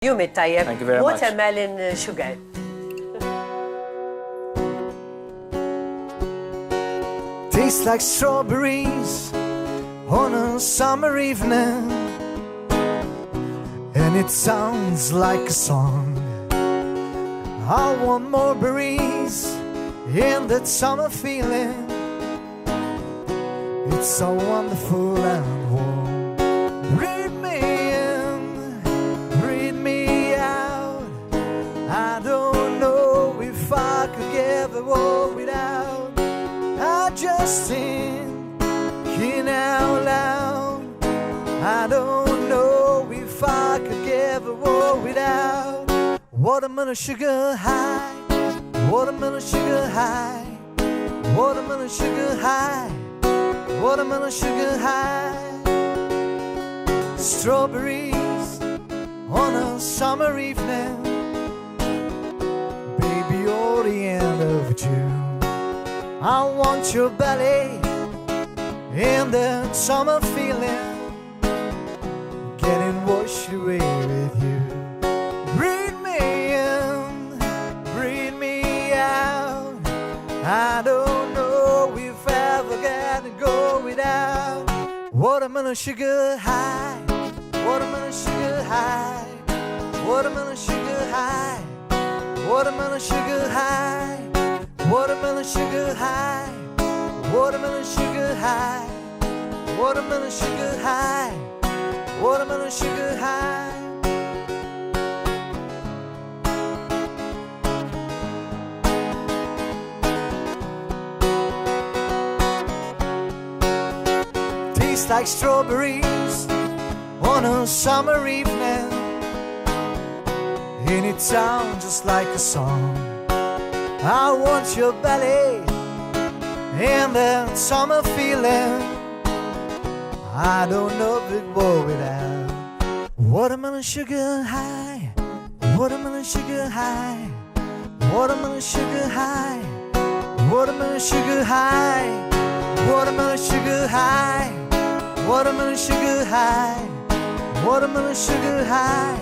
Jumit tajjeb. Thank you very much. Watermelon sugar. Tastes like strawberries on a summer evening, and it sounds like a song. I want more berries in that summer feeling. It's so wonderful and warm. Read me in, read me out. I don't know if I could get the world without. I just think out loud. I don't know if I could get the world without. Watermelon sugar high, watermelon sugar high, watermelon sugar high, watermelon sugar high. Strawberries on a summer evening, baby, you're the end of June. I want your belly in that summer feeling, getting washed away with you. Read me in, read me out. I don't know if I ever got to go without. Watermelon sugar high, watermelon sugar high, watermelon sugar high, watermelon sugar high, watermelon sugar high, watermelon sugar high, watermelon sugar high, watermelon sugar high. Tastes like strawberries on a summer evening, and it sounds just like a song. I want your belly and that summer feeling. I don't know if it will without. Watermelon sugar high, watermelon sugar high, watermelon sugar high, watermelon sugar high, watermelon sugar high, watermelon sugar high, watermelon sugar high,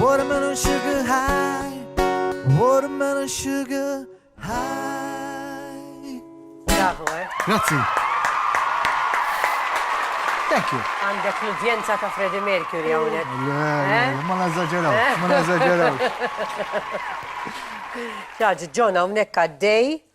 watermelon sugar high, watermelon sugar high. Bravo, Grazie. Thank you. Għandek l-udjenza ta' Freddie Mercury hawnhekk. Ma nażagġerawx, ma nażagġerawx. Ġaġi, John hawnhekk għaddej.